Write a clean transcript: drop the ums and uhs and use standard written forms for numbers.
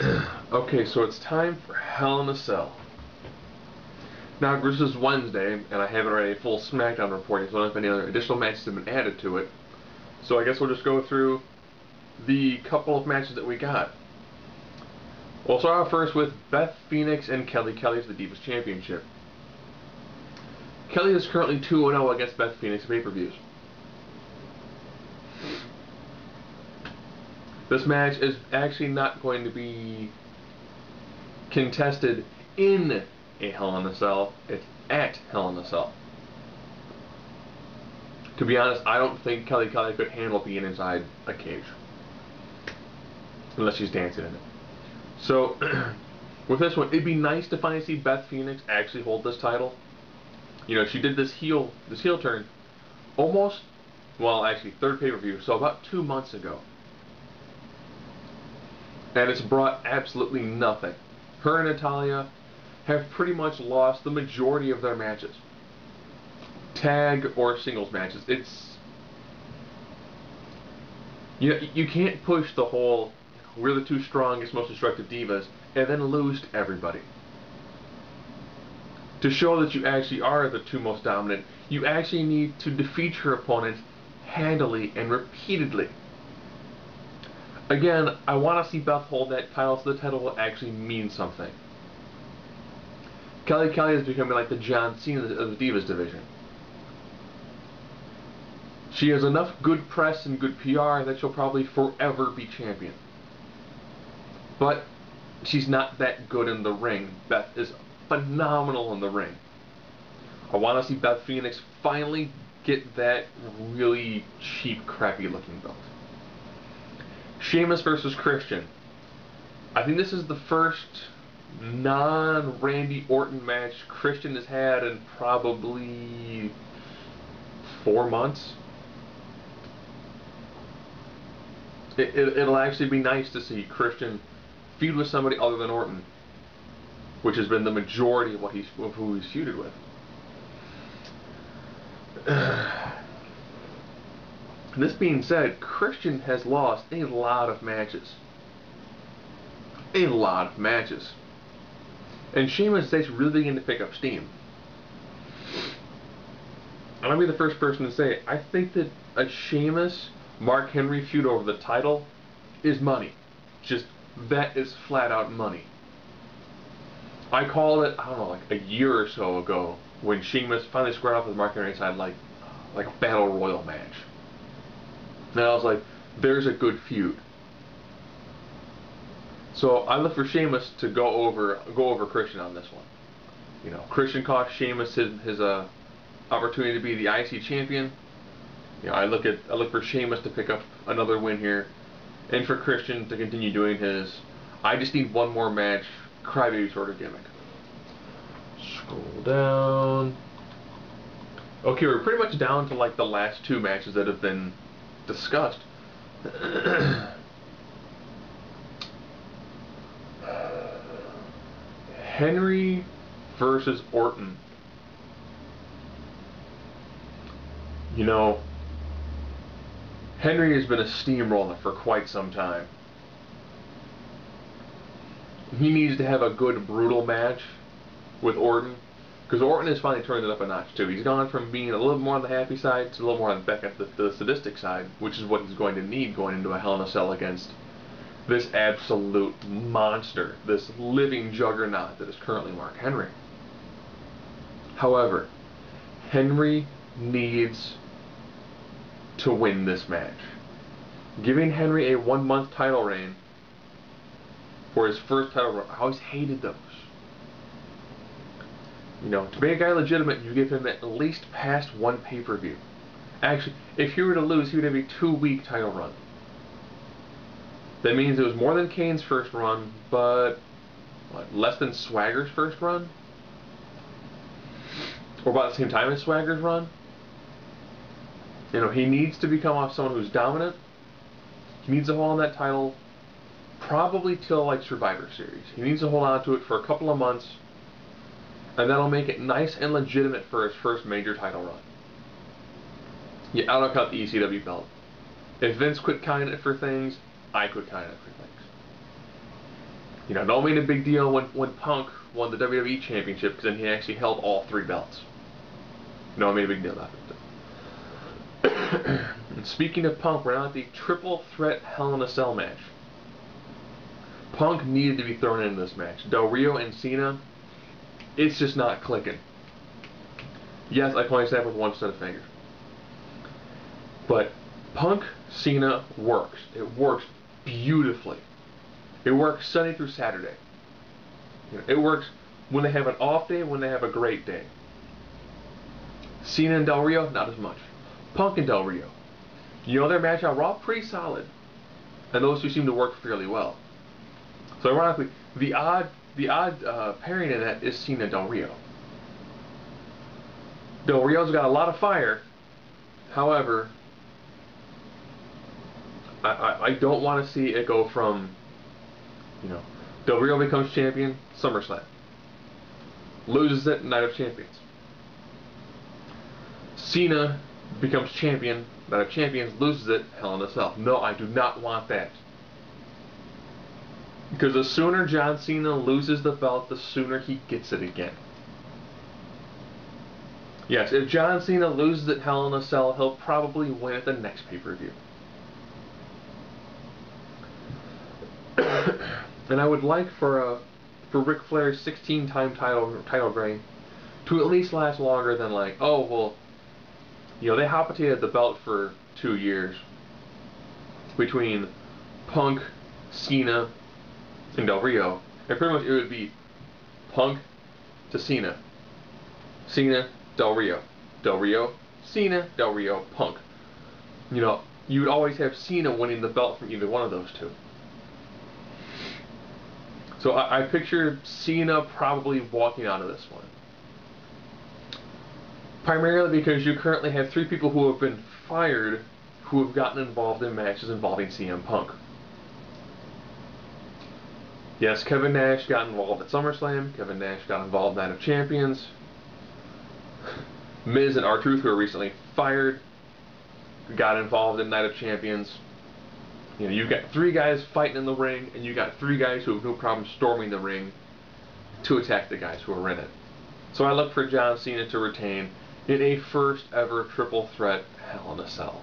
Okay, so it's time for Hell in a Cell. Now, this is Wednesday, and I haven't read a full SmackDown report yet, so I don't know if any other additional matches have been added to it. So I guess we'll just go through the couple of matches that we got. We'll start off first with Beth Phoenix and Kelly Kelly for the Divas Championship. Kelly is currently 2-0 against Beth Phoenix in pay-per-views. This match is actually not going to be contested in a Hell in a Cell. It's at Hell in a Cell. To be honest, I don't think Kelly Kelly could handle being inside a cage. Unless she's dancing in it. So, with this one, it'd be nice to finally see Beth Phoenix actually hold this title. You know, she did this heel turn almost, well, actually, third pay-per-view, so about 2 months ago. And it's brought absolutely nothing. Her and Natalya have pretty much lost the majority of their matches. Tag or singles matches. It's... You can't push the whole, we're the two strongest, most destructive divas, and then lose to everybody. To show that you actually are the two most dominant, you actually need to defeat your opponent handily and repeatedly. Again, I want to see Beth hold that title so the title will actually mean something. Kelly Kelly is becoming like the John Cena of the Divas division. She has enough good press and good PR that she'll probably forever be champion. But she's not that good in the ring. Beth is phenomenal in the ring. I want to see Beth Phoenix finally get that really cheap, crappy looking belt. Sheamus versus Christian. I think this is the first non-Randy Orton match Christian has had in probably 4 months. It'll actually be nice to see Christian feud with somebody other than Orton, which has been the majority of who he's feuded with. This being said, Christian has lost a lot of matches. A lot of matches. And Sheamus is really beginning to pick up steam. And I'll be the first person to say, I think that a Sheamus Mark Henry feud over the title is money. Just, that is flat out money. I called it, I don't know, like a year or so ago, when Sheamus finally squared off with Mark Henry inside like a battle royal match. And I was like, there's a good feud. So I look for Sheamus to go over Christian on this one. You know, Christian cost Sheamus his opportunity to be the IC champion. You know, I look for Sheamus to pick up another win here, and for Christian to continue doing his I just need one more match crybaby sort of gimmick. Scroll down. Okay, we're pretty much down to like the last 2 matches that have been discussed. Henry versus Orton. You know, Henry has been a steamroller for quite some time. He needs to have a good, brutal match with Orton, because Orton has finally turned it up a notch too. He's gone from being a little more on the happy side to a little more back at the sadistic side, which is what he's going to need going into a Hell in a Cell against this absolute monster, this living juggernaut that is currently Mark Henry. However, Henry needs to win this match. Giving Henry a 1-month title reign for his first title run, I always hated those. You know, to make a guy legitimate, you give him at least past 1 pay-per-view. Actually, if he were to lose, he would have a 2-week title run. That means it was more than Kane's first run, but what, less than Swagger's first run? Or about the same time as Swagger's run? You know, he needs to become off someone who's dominant. He needs to hold on that title probably till like Survivor Series. He needs to hold on to it for a couple of months, and that'll make it nice and legitimate for his first major title run. Yeah, I don't count the ECW belt. If Vince quit counting it for things, I quit counting it for things. You know, don't make a big deal when Punk won the WWE Championship, because then he actually held all 3 belts. No, I made a big deal about it. And speaking of Punk, we're now at the triple threat Hell in a Cell match. Punk needed to be thrown into this match. Del Rio and Cena, it's just not clicking. Yes, I can only snap with one set of fingers. But Punk Cena works. It works beautifully. It works Sunday through Saturday. It works when they have an off day, when they have a great day. Cena and Del Rio, not as much. Punk and Del Rio, you know, their match on Raw, pretty solid. And those two seem to work fairly well. So ironically, the odd pairing in that is Cena and Del Rio. Del Rio's got a lot of fire. However, I don't want to see it go from, you know, Del Rio becomes champion, SummerSlam. Loses it, Night of Champions. Cena becomes champion, Night of Champions, loses it, Hell in a Cell. No, I do not want that. Because the sooner John Cena loses the belt, the sooner he gets it again. Yes, if John Cena loses at Hell in a Cell, he'll probably win at the next pay-per-view. And I would like for Ric Flair's 16-time title reign to at least last longer than, like, oh, well, you know, they hot-potatoed the belt for 2 years between Punk, Cena, and Del Rio. And pretty much it would be Punk to Cena, Cena, Del Rio, Cena, Del Rio, Punk. You know, you would always have Cena winning the belt from either one of those two. So I picture Cena probably walking out of this one. Primarily because you currently have 3 people who have been fired who have gotten involved in matches involving CM Punk. Yes, Kevin Nash got involved at SummerSlam. Kevin Nash got involved in Night of Champions. Miz and R-Truth, who were recently fired, got involved in Night of Champions. You know, you've got 3 guys fighting in the ring, and you got 3 guys who have no problem storming the ring to attack the guys who are in it. So I look for John Cena to retain in a first ever triple threat Hell in a Cell.